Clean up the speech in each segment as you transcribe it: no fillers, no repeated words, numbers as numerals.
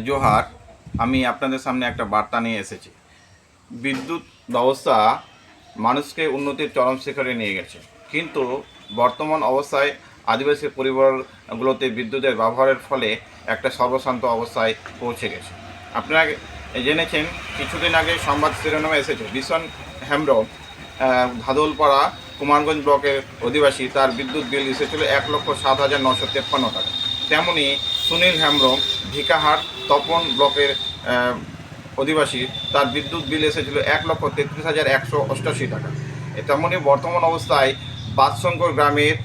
জোহার, আমি আপনাদের সামনে একটা বার্তা নিয়ে এসেছি। বিদ্যুৎ ব্যবস্থা মানুষকে উন্নতির চরম শিখরে নিয়ে গেছে, কিন্তু বর্তমান অবস্থায় আদিবাসী পরিবারগুলোতে বিদ্যুতের ব্যবহারের ফলে একটা সর্বশান্ত অবস্থায় পৌঁছে গেছে। আপনারা জেনেছেন, কিছুদিন আগে সংবাদ শিরোনামে এসেছে বিশন হেমব্রম, ভাদলপাড়া কুমারগঞ্জ ব্লকের অধিবাসী, তার বিদ্যুৎ বিল এসেছিল 1,07,953 টাকা। তেমনি সুনীল হেমব্রম ভিকাহার তপন ব্লকের অধিবাসী, তার বিদ্যুৎ বিল এসেছিল 1,33,188 টাকা। তেমনি বর্তমান অবস্থায় বাদশঙ্কর গ্রামের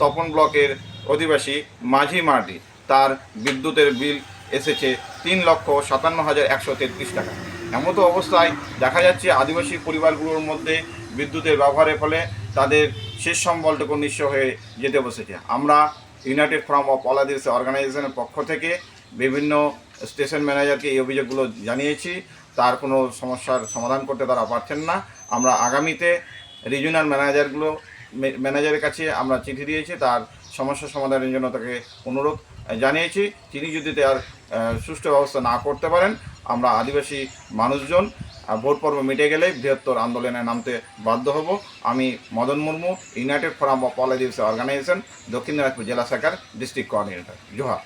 তপন ব্লকের অধিবাসী মাঝি মার্ডি, তার বিদ্যুতের বিল এসেছে 3,57,133 টাকা। এমতো অবস্থায় দেখা যাচ্ছে আদিবাসী পরিবারগুলোর মধ্যে বিদ্যুতের ব্যবহারের ফলে তাদের শেষ সম্বলটুকু নিঃস্ব হয়ে যেতে বসেছে। আমরা ইউনাইটেড ফোরাম অফ অল আদিবাসী অর্গানাইজেশনের পক্ষ থেকে বিভিন্ন স্টেশন ম্যানেজারকে এই অভিযোগগুলো জানিয়েছি। তার কোনো সমস্যার সমাধান করতে তারা পারছেন না। আমরা আগামীতে রিজিওনাল ম্যানেজারের কাছে আমরা চিঠি দিয়েছি, তার সমস্যা সমাধানের জন্য তাকে অনুরোধ জানিয়েছি। তিনি যদি তার সুষ্ঠু ব্যবস্থা না করতে পারেন, আমরা আদিবাসী মানুষজন ভোট পর্ব মিটে গেলে বৃহত্তর আন্দোলনে নামতে বাধ্য হব। আমি Madan Murmu, united forum of all Adivasi organisation, Dakshin Dinajpur জেলা শাখার ডিস্ট্রিক্ট কোঅর্ডিনেটর। জোহার।